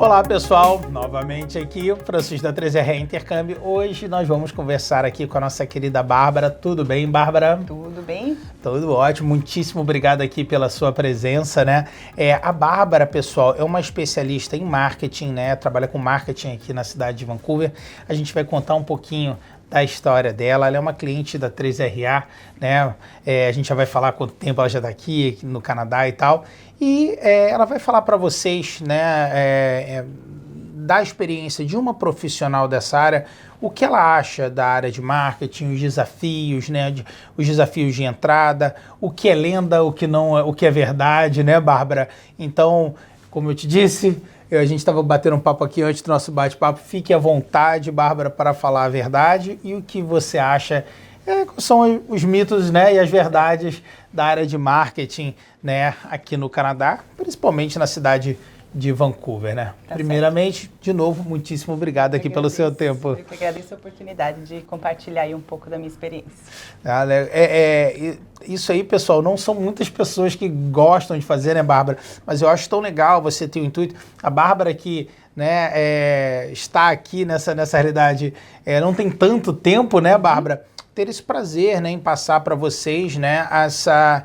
Olá pessoal, novamente aqui, Francisco da 3R Intercâmbio. Hoje nós vamos conversar aqui com a nossa querida Bárbara. Tudo bem, Bárbara? Tudo bem? Tudo ótimo, muitíssimo obrigado aqui pela sua presença, né? A Bárbara, pessoal, é uma especialista em marketing, né? Trabalha com marketing aqui na cidade de Vancouver. A gente vai contar um pouquinho da história dela. Ela é uma cliente da 3RA, né? A gente já vai falar quanto tempo ela já está aqui no Canadá e tal. E ela vai falar para vocês, né, da experiência de uma profissional dessa área, o que ela acha da área de marketing, os desafios, né, os desafios de entrada, o que é lenda, o que não, o que é verdade, né, Bárbara? Então, como eu te disse, a gente estava batendo um papo aqui antes do nosso bate-papo. Fique à vontade, Bárbara, para falar a verdade e o que você acha são os mitos, né, e as verdades da área de marketing, né, aqui no Canadá, principalmente na cidade de Vancouver, né? Tá Primeiramente, certo. De novo, muitíssimo obrigado aqui pelo seu tempo. Eu que agradeço a oportunidade de compartilhar aí um pouco da minha experiência. Isso aí, pessoal, não são muitas pessoas que gostam de fazer, né, Bárbara? Mas eu acho tão legal você ter o intuito. A Bárbara que, né, está aqui nessa realidade, não tem tanto tempo, né, Bárbara? Ter esse prazer, né, em passar para vocês, né, essa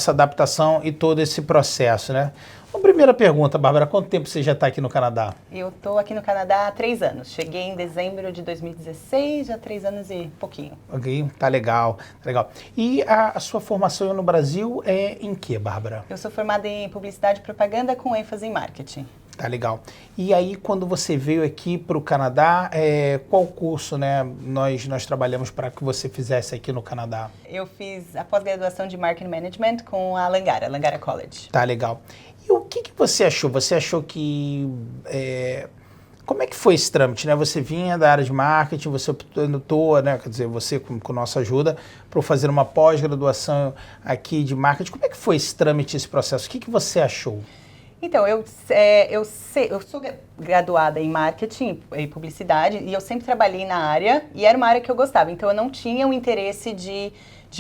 adaptação e todo esse processo, né? Uma primeira pergunta, Bárbara, quanto tempo você já está aqui no Canadá? Eu estou aqui no Canadá há 3 anos. Cheguei em dezembro de 2016, já 3 anos e pouquinho. Ok, tá legal, tá legal. E a sua formação no Brasil é em quê, Bárbara? Eu sou formada em publicidade e propaganda com ênfase em marketing. Tá legal. E aí, quando você veio aqui para o Canadá, qual curso, né, nós trabalhamos para que você fizesse aqui no Canadá? Eu fiz a pós-graduação de Marketing Management com a Langara College. Tá legal. E o que você achou? Você achou que... como é que foi esse trâmite, né? Você vinha da área de marketing, você optou, né, quer dizer, você com nossa ajuda, para fazer uma pós-graduação aqui de marketing. Como é que foi esse trâmite, esse processo? O que você achou? Então, eu sou graduada em marketing e publicidade e eu sempre trabalhei na área e era uma área que eu gostava. Então, eu não tinha o interesse de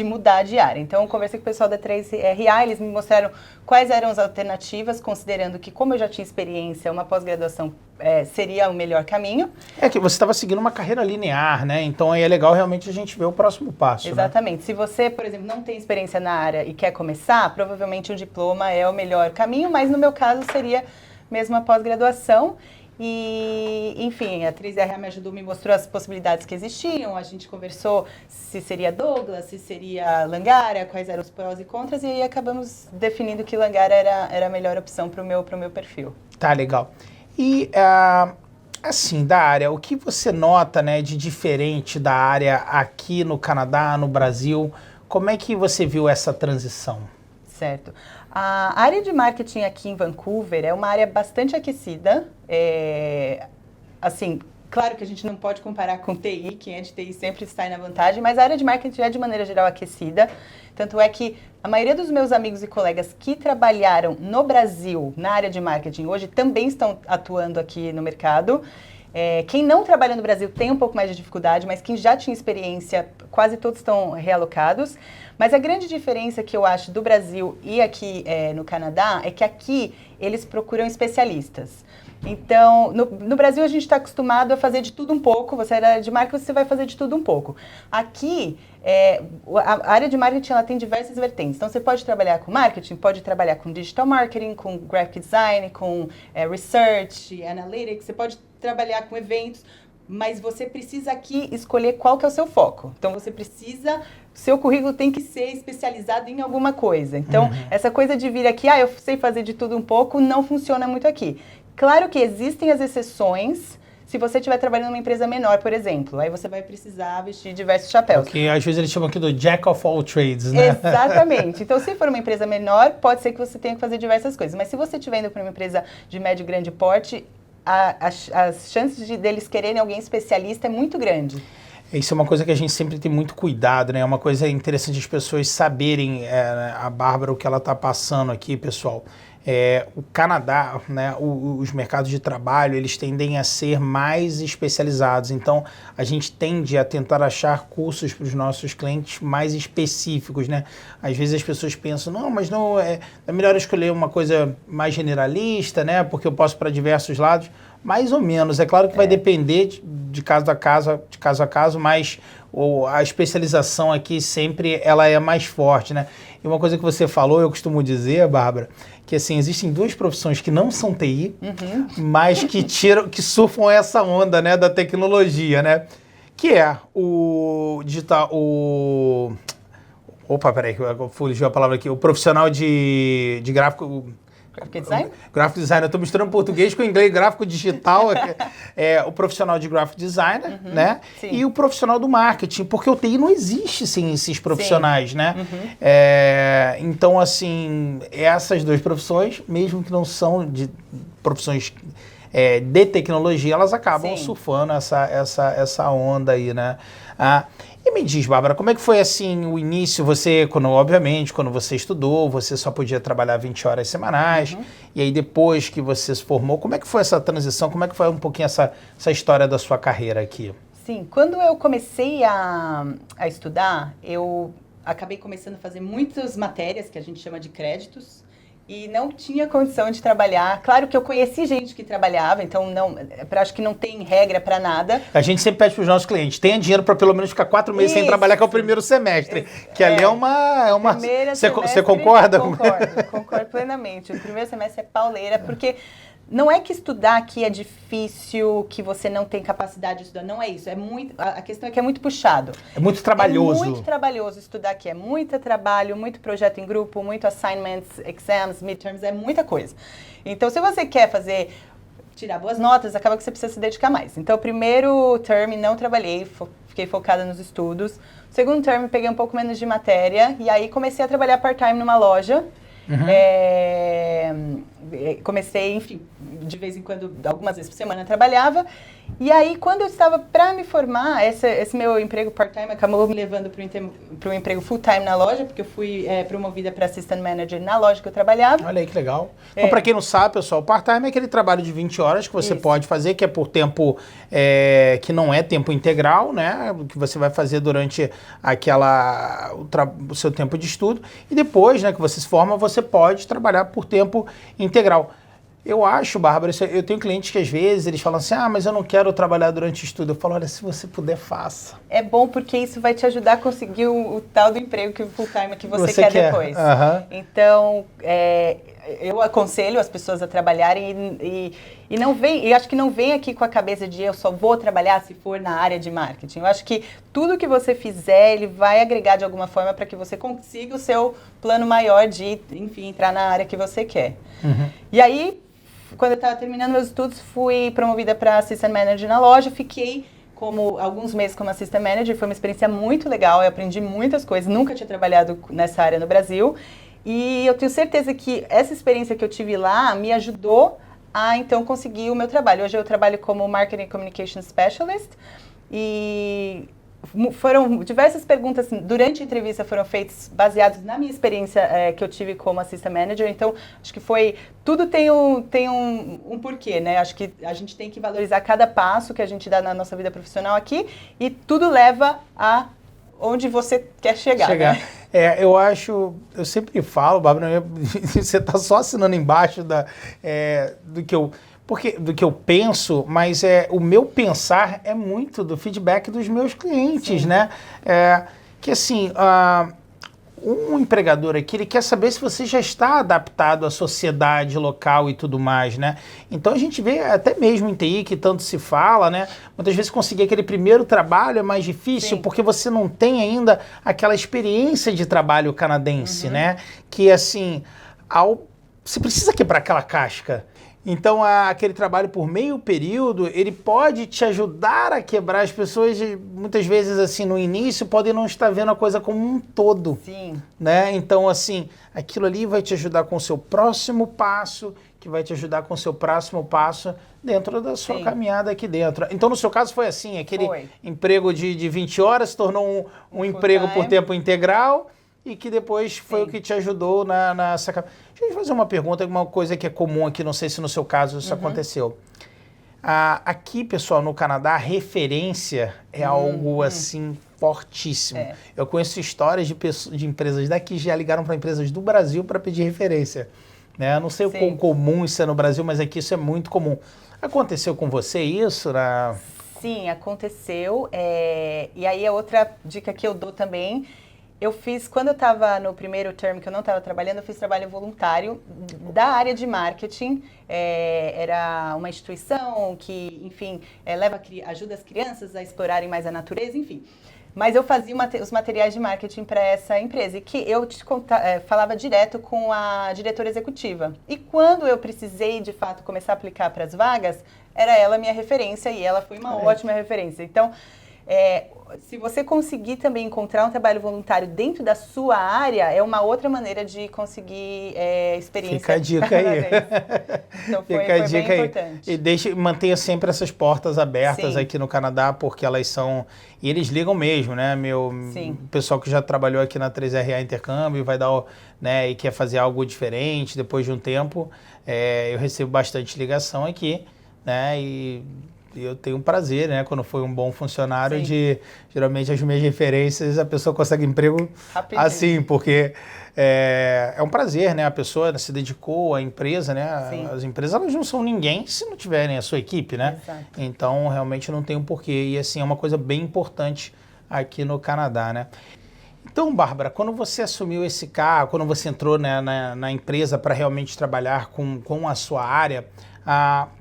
mudar de área. Então, eu conversei com o pessoal da 3RA, eles me mostraram quais eram as alternativas, considerando que, como eu já tinha experiência, uma pós-graduação seria o melhor caminho. É que você estava seguindo uma carreira linear, né? Então, aí é legal realmente a gente ver o próximo passo. Exatamente. Né? Se você, por exemplo, não tem experiência na área e quer começar, provavelmente o diploma é o melhor caminho, mas no meu caso seria mesmo a pós-graduação. E, enfim, a 3RA me ajudou, me mostrou as possibilidades que existiam, a gente conversou se seria Douglas, se seria Langara, quais eram os prós e contras, e aí acabamos definindo que Langara era a melhor opção para o meu perfil. Tá, legal. E, assim, da área, o que você nota, né, de diferente da área aqui no Canadá, no Brasil? Como é que você viu essa transição? Certo. A área de marketing aqui em Vancouver é uma área bastante aquecida. Assim, claro que a gente não pode comparar com TI, quem é de TI sempre está na vantagem, mas a área de marketing é de maneira geral aquecida. Tanto é que a maioria dos meus amigos e colegas que trabalharam no Brasil na área de marketing hoje também estão atuando aqui no mercado. Quem não trabalha no Brasil tem um pouco mais de dificuldade, mas quem já tinha experiência, quase todos estão realocados. Mas a grande diferença que eu acho do Brasil e aqui no Canadá é que aqui eles procuram especialistas. Então, no Brasil a gente está acostumado a fazer de tudo um pouco, você é da área de marketing, você vai fazer de tudo um pouco. Aqui, a área de marketing ela tem diversas vertentes. Então, você pode trabalhar com marketing, pode trabalhar com digital marketing, com graphic design, com research, analytics, você pode trabalhar com eventos, mas você precisa aqui escolher qual que é o seu foco. Então, seu currículo tem que ser especializado em alguma coisa. Então, essa coisa de vir aqui, eu sei fazer de tudo um pouco, não funciona muito aqui. Claro que existem as exceções, se você estiver trabalhando numa empresa menor, por exemplo, aí você vai precisar vestir diversos chapéus. Porque às vezes eles chamam aqui do Jack of all trades, né? Exatamente. Então, se for uma empresa menor, pode ser que você tenha que fazer diversas coisas. Mas se você estiver indo para uma empresa de médio e grande porte, as chances deles quererem alguém especialista é muito grande. Isso é uma coisa que a gente sempre tem muito cuidado, né? É uma coisa interessante as pessoas saberem, a Bárbara, o que ela está passando aqui, pessoal. o Canadá, né, os mercados de trabalho, eles tendem a ser mais especializados. Então, a gente tende a tentar achar cursos para os nossos clientes mais específicos, né? Às vezes as pessoas pensam, não, mas não é melhor escolher uma coisa mais generalista, né? Porque eu posso para diversos lados. Mais ou menos. É claro que vai depender de caso a caso, mas a especialização aqui sempre ela é mais forte, né? E uma coisa que você falou, eu costumo dizer, Bárbara, que assim, existem duas profissões que não são TI, mas que surfam essa onda, né, da tecnologia, né? Que é o digital, Opa, peraí, fugiu a palavra aqui. O profissional de gráfico... Graphic design? Graphic design. Eu estou misturando português com inglês, gráfico digital. O profissional de graphic designer, né? Sim. E o profissional do marketing, porque o TI não existe sem esses profissionais, né? Então, assim, essas duas profissões, mesmo que não são de profissões de tecnologia, elas acabam surfando essa onda aí, né? E me diz, Bárbara, como é que foi assim o início? Você, obviamente, quando você estudou, você só podia trabalhar 20 horas semanais, e aí depois que você se formou, como é que foi essa transição? Como é que foi um pouquinho essa história da sua carreira aqui? Sim, quando eu comecei a estudar, eu acabei começando a fazer muitas matérias que a gente chama de créditos, e não tinha condição de trabalhar. Claro que eu conheci gente que trabalhava, então acho que não tem regra para nada. A gente sempre pede para os nossos clientes, tenha dinheiro para pelo menos ficar 4 meses sem trabalhar, que é o primeiro semestre. Que ali é uma... Você concorda? Concordo plenamente. O primeiro semestre é pauleira, porque... Não é que estudar aqui é difícil, que você não tem capacidade de estudar. Não é isso. A questão é que é muito puxado. É muito trabalhoso. É muito trabalhoso estudar aqui. É muito trabalho, muito projeto em grupo, muito assignments, exams, midterms, é muita coisa. Então, se você quer tirar boas notas, acaba que você precisa se dedicar mais. Então, o primeiro term não trabalhei, fiquei focada nos estudos. O segundo term peguei um pouco menos de matéria e aí comecei a trabalhar part-time numa loja. Comecei, enfim, de vez em quando, algumas vezes por semana trabalhava. E aí, quando eu estava para me formar, esse meu emprego part-time acabou me levando para um emprego full-time na loja, porque eu fui promovida para assistant manager na loja que eu trabalhava. Olha aí que legal. Então, para quem não sabe, pessoal, part-time é aquele trabalho de 20 horas que você pode fazer, que é por tempo que não é tempo integral, né? Que você vai fazer durante o seu tempo de estudo. E depois, né, que você se forma, você pode trabalhar por tempo integral. Eu acho, Bárbara, eu tenho clientes que às vezes eles falam assim, mas eu não quero trabalhar durante o estudo. Eu falo, olha, se você puder, faça. É bom porque isso vai te ajudar a conseguir o tal do emprego que o full-time que você quer depois. Então, eu aconselho as pessoas a trabalharem e não vem, eu acho que não vem aqui com a cabeça de eu só vou trabalhar se for na área de marketing. Eu acho que tudo que você fizer, ele vai agregar de alguma forma para que você consiga o seu plano maior de, enfim, entrar na área que você quer. E aí, quando eu estava terminando meus estudos, fui promovida para assistant manager na loja, fiquei alguns meses como assistant manager, foi uma experiência muito legal, eu aprendi muitas coisas, nunca tinha trabalhado nessa área no Brasil, e eu tenho certeza que essa experiência que eu tive lá me ajudou a, então, conseguir o meu trabalho. Hoje eu trabalho como Marketing Communication Specialist, e foram diversas perguntas durante a entrevista foram feitas baseadas na minha experiência que eu tive como assistant manager. Então, acho que tudo tem um porquê, né? Acho que a gente tem que valorizar cada passo que a gente dá na nossa vida profissional aqui e tudo leva a onde você quer chegar. Né? Eu sempre falo, Bárbara, você está só assinando embaixo do que eu penso, mas o meu pensar é muito do feedback dos meus clientes, né? Que assim, um empregador aqui, ele quer saber se você já está adaptado à sociedade local e tudo mais, né? Então a gente vê até mesmo em TI, que tanto se fala, né? Muitas vezes conseguir aquele primeiro trabalho é mais difícil, porque você não tem ainda aquela experiência de trabalho canadense, né? Que assim, você precisa quebrar aquela casca. Então, aquele trabalho por meio período, ele pode te ajudar a quebrar. As pessoas, muitas vezes, assim, no início, podem não estar vendo a coisa como um todo. Sim. Né? Então, assim, aquilo ali vai te ajudar com o seu próximo passo, que vai te ajudar com o seu próximo passo dentro da sua caminhada aqui dentro. Então, no seu caso, foi assim, aquele emprego de 20 horas se tornou um emprego por tempo integral. e que depois foi o que te ajudou nessa... Deixa eu fazer uma pergunta, uma coisa que é comum aqui, não sei se no seu caso isso aconteceu. Aqui, pessoal, no Canadá, a referência é algo assim fortíssimo. Eu conheço histórias de empresas daqui que já ligaram para empresas do Brasil para pedir referência. Né? Não sei o quão comum isso é no Brasil, mas aqui isso é muito comum. Aconteceu com você isso? Sim, aconteceu. E aí a outra dica que eu dou também, eu fiz, quando eu estava no primeiro term que eu não estava trabalhando, eu fiz trabalho voluntário da área de marketing. Era uma instituição que, enfim, ajuda as crianças a explorarem mais a natureza, enfim. Mas eu fazia os materiais de marketing para essa empresa e que eu falava direto com a diretora executiva. E quando eu precisei, de fato, começar a aplicar para as vagas, era ela a minha referência e ela foi uma ótima referência. Então, se você conseguir também encontrar um trabalho voluntário dentro da sua área, é uma outra maneira de conseguir experiência. Fica a dica aí. Então foi bem importante. E mantenha sempre essas portas abertas aqui no Canadá, porque elas são... E eles ligam mesmo, né? O pessoal que já trabalhou aqui na 3RA Intercâmbio vai dar, né, e quer fazer algo diferente depois de um tempo. Eu recebo bastante ligação aqui, né? E eu tenho um prazer, né, quando foi um bom funcionário, geralmente as minhas referências, a pessoa consegue emprego rapidinho. Assim, porque é um prazer, né, a pessoa se dedicou à empresa, né, as empresas elas não são ninguém se não tiverem a sua equipe, né, então realmente não tem um porquê, e assim, é uma coisa bem importante aqui no Canadá, né. Então, Bárbara, quando você assumiu esse cargo, quando você entrou, né, na empresa para realmente trabalhar com a sua área,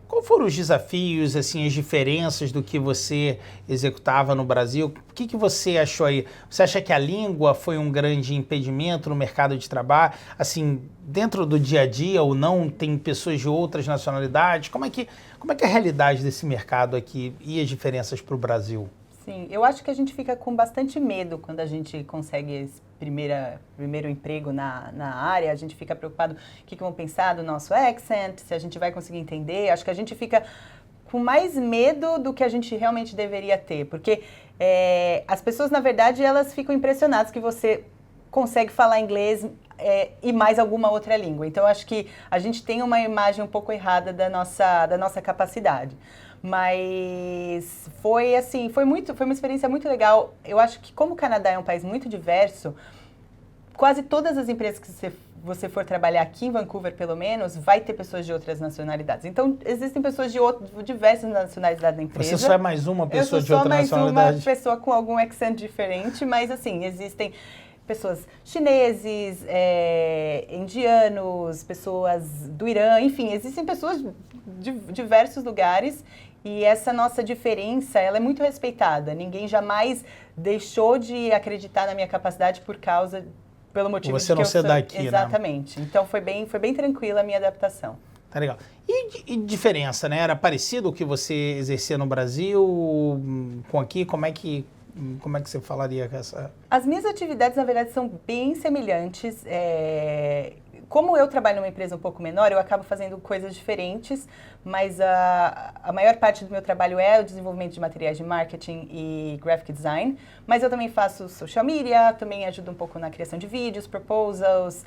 qual foram os desafios, assim, as diferenças do que você executava no Brasil? O que você achou aí? Você acha que a língua foi um grande impedimento no mercado de trabalho? Assim, dentro do dia a dia ou não, tem pessoas de outras nacionalidades? Como é que é a realidade desse mercado aqui e as diferenças para o Brasil? Sim, eu acho que a gente fica com bastante medo quando a gente consegue esse primeiro emprego na área. A gente fica preocupado o que vão pensar do nosso accent, se a gente vai conseguir entender. Acho que a gente fica com mais medo do que a gente realmente deveria ter, porque as pessoas, na verdade, elas ficam impressionadas que você consegue falar inglês e mais alguma outra língua. Então, acho que a gente tem uma imagem um pouco errada da nossa capacidade. Mas foi assim, foi uma experiência muito legal. Eu acho que como o Canadá é um país muito diverso, quase todas as empresas que você for trabalhar aqui em Vancouver, pelo menos, vai ter pessoas de outras nacionalidades. Então, existem pessoas de diversas nacionalidades na empresa. Você só é mais uma pessoa de outra nacionalidade? Eu sou mais uma pessoa com algum accent diferente, mas assim, existem pessoas chineses, indianos, pessoas do Irã, enfim, existem pessoas de diversos lugares. E essa nossa diferença, ela é muito respeitada. Ninguém jamais deixou de acreditar na minha capacidade pelo motivo você de que não ser daqui, exatamente. Né? Então foi bem tranquila a minha adaptação. Tá legal. E diferença, né? Era parecido o que você exercia no Brasil com aqui? Como é que você falaria com essa... As minhas atividades, na verdade, são bem semelhantes. Como eu trabalho numa empresa um pouco menor, eu acabo fazendo coisas diferentes, mas a maior parte do meu trabalho é o desenvolvimento de materiais de marketing e graphic design, mas eu também faço social media, também ajudo um pouco na criação de vídeos, proposals,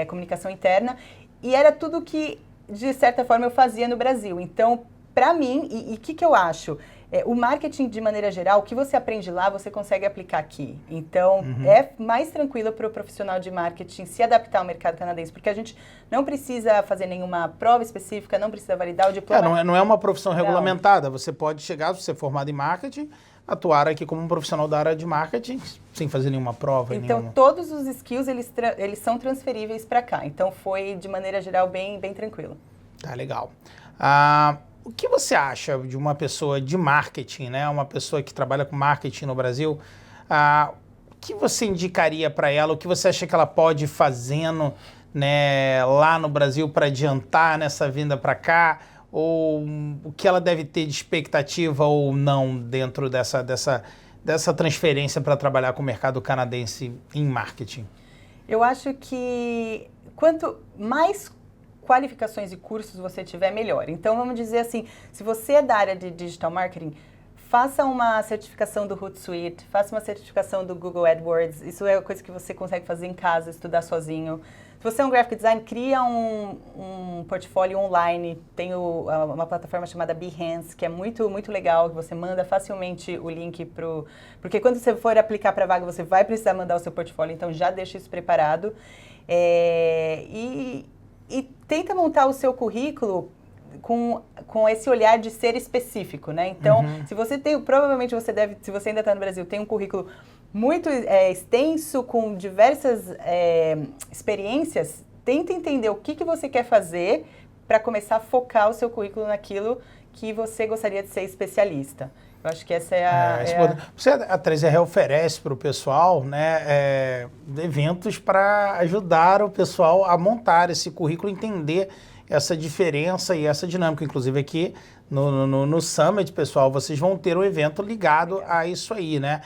comunicação interna, e era tudo que, de certa forma, eu fazia no Brasil. Então, para mim, e o que eu acho? O marketing, de maneira geral, o que você aprende lá, você consegue aplicar aqui. Então, é mais tranquilo para o profissional de marketing se adaptar ao mercado canadense, porque a gente não precisa fazer nenhuma prova específica, não precisa validar o diploma. Não é uma profissão regulamentada. Você pode chegar, se você é formado em marketing, atuar aqui como um profissional da área de marketing, sem fazer nenhuma prova. Então, todos os skills, eles são transferíveis para cá. Então, foi, de maneira geral, bem tranquilo. Tá, legal. O que você acha de uma pessoa de marketing, né? Uma pessoa que trabalha com marketing no Brasil? O que você indicaria para ela? O que você acha que ela pode ir fazendo, né, lá no Brasil para adiantar nessa vinda para cá? Ou o que ela deve ter de expectativa ou não dentro dessa transferência para trabalhar com o mercado canadense em marketing? Eu acho que quanto mais qualificações e cursos você tiver, melhor. Então, vamos dizer assim, se você é da área de digital marketing, faça uma certificação do Hootsuite, faça uma certificação do Google AdWords. Isso é coisa que você consegue fazer em casa, estudar sozinho. Se você é um graphic design, cria um portfólio online. Tem uma plataforma chamada Behance, que é muito, muito legal, que você manda facilmente o link porque quando você for aplicar para a vaga, você vai precisar mandar o seu portfólio, então já deixa isso preparado. E tenta montar o seu currículo com esse olhar de ser específico, né? Então, se você tem, provavelmente você deve, se você ainda está no Brasil, tem um currículo muito extenso, com diversas experiências, tenta entender o que você quer fazer para começar a focar o seu currículo naquilo que você gostaria de ser especialista. Eu acho que essa é a 3R oferece para o pessoal, né, eventos para ajudar o pessoal a montar esse currículo, entender essa diferença e essa dinâmica. Inclusive aqui no Summit, pessoal, vocês vão ter um evento ligado a isso aí, né?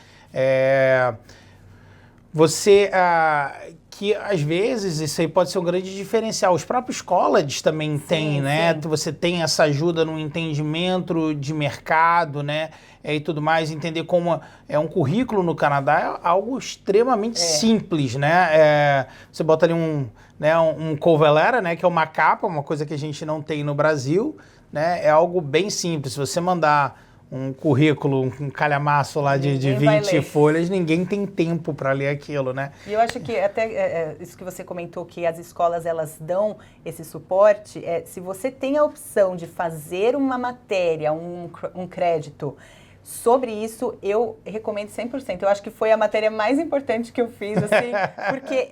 Que às vezes isso aí pode ser um grande diferencial. Os próprios colleges também têm, né? Sim. Você tem essa ajuda no entendimento de mercado, né? E tudo mais, entender como é um currículo no Canadá é algo extremamente simples, né? Você bota ali um cover letter, né? Que é uma capa, uma coisa que a gente não tem no Brasil, né? É algo bem simples. Se você mandar um currículo, um calhamaço lá de 20 folhas, ninguém tem tempo para ler aquilo, né? E eu acho que até isso que você comentou, que as escolas elas dão esse suporte, se você tem a opção de fazer uma matéria, um crédito sobre isso, eu recomendo 100%. Eu acho que foi a matéria mais importante que eu fiz, assim, porque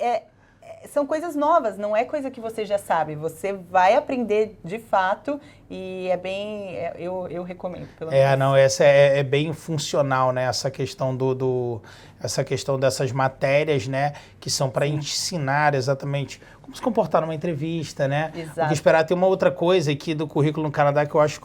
são coisas novas, não é coisa que você já sabe. Você vai aprender de fato e eu recomendo, pelo menos. Essa é bem funcional, né? Essa questão essa questão dessas matérias, né? Que são para ensinar exatamente como se comportar numa entrevista, né? Exato. O que esperar. Tem uma outra coisa aqui do currículo no Canadá que eu acho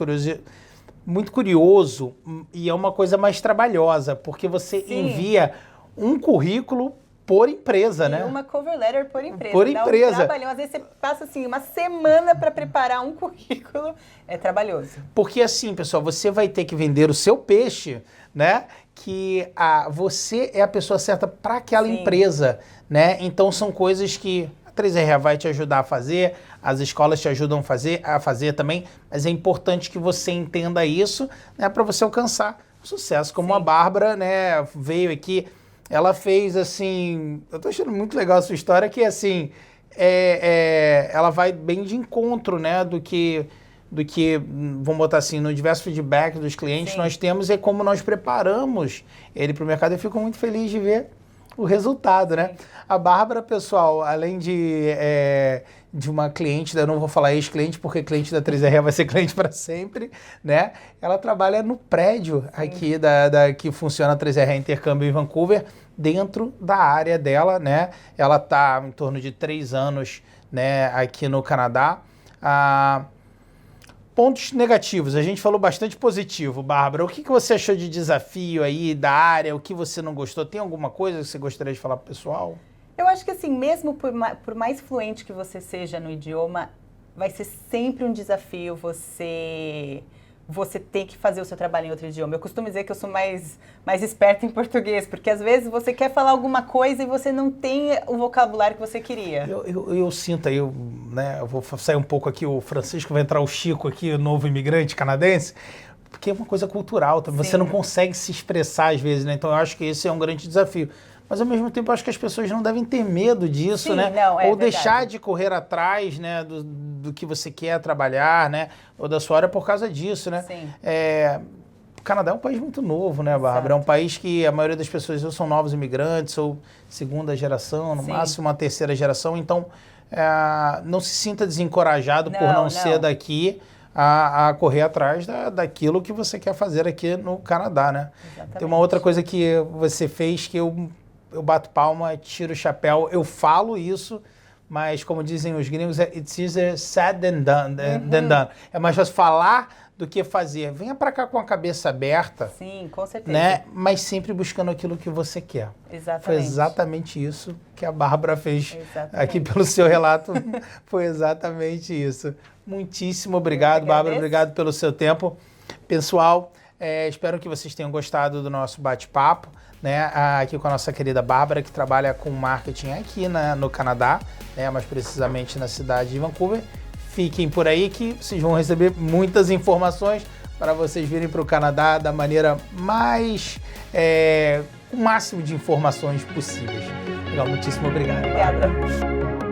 muito curioso e é uma coisa mais trabalhosa, porque você envia um currículo por empresa, né? Uma cover letter por empresa. Por empresa. Um trabalhão. Às vezes você passa assim uma semana para preparar um currículo. É trabalhoso. Porque assim, pessoal, você vai ter que vender o seu peixe, né? Que você é a pessoa certa para aquela empresa, né? Então são coisas que a 3R vai te ajudar a fazer, as escolas te ajudam a fazer também, mas é importante que você entenda isso, né? Para você alcançar o sucesso. Como a Bárbara, né? Veio aqui. Ela fez assim, eu tô achando muito legal a sua história, que assim, ela vai bem de encontro, né, do que, vamos botar assim, no diverso feedback dos clientes nós temos, é como nós preparamos ele para o mercado. Eu fico muito feliz de ver o resultado, né? A Bárbara, pessoal, além de uma cliente, eu não vou falar ex-cliente, porque cliente da 3R vai ser cliente para sempre, né? Ela trabalha no prédio aqui que funciona a 3R Intercâmbio em Vancouver, dentro da área dela, né? Ela está em torno de 3 anos, né, aqui no Canadá. Pontos negativos, a gente falou bastante positivo, Bárbara. O que você achou de desafio aí, da área? O que você não gostou? Tem alguma coisa que você gostaria de falar pro pessoal? Eu acho que assim, mesmo por mais fluente que você seja no idioma, vai ser sempre um desafio você tem que fazer o seu trabalho em outro idioma. Eu costumo dizer que eu sou mais esperta em português, porque às vezes você quer falar alguma coisa e você não tem o vocabulário que você queria. Eu sinto aí, né, eu vou sair um pouco aqui, o Francisco vai entrar o Chico aqui, o novo imigrante canadense, porque é uma coisa cultural, você não consegue se expressar às vezes, né? Então eu acho que esse é um grande desafio. Mas, ao mesmo tempo, eu acho que as pessoas não devem ter medo disso, né? Ou deixar de correr atrás, né, do que você quer trabalhar, né? Ou da sua área por causa disso, né? Sim. O Canadá é um país muito novo, né, Bárbara? É um país que a maioria das pessoas ou são novos imigrantes, ou segunda geração, no máximo uma terceira geração. Então, não se sinta desencorajado por não ser daqui a correr atrás daquilo que você quer fazer aqui no Canadá, né? Exatamente. Tem uma outra coisa que você fez que eu bato palma, tiro o chapéu, eu falo isso, mas como dizem os gringos, it's easier said than done. É mais fácil falar do que fazer. Venha para cá com a cabeça aberta. Sim, com certeza. Né? Mas sempre buscando aquilo que você quer. Exatamente. Foi exatamente isso que a Bárbara fez aqui pelo seu relato. Foi exatamente isso. Muitíssimo obrigado, Bárbara. Obrigado pelo seu tempo. Pessoal, Espero que vocês tenham gostado do nosso bate-papo, né? Aqui com a nossa querida Bárbara, que trabalha com marketing aqui no Canadá, né? Mais precisamente na cidade de Vancouver. Fiquem por aí que vocês vão receber muitas informações para vocês virem para o Canadá da maneira mais... o máximo de informações possíveis. Legal, muitíssimo obrigado. Obrigada.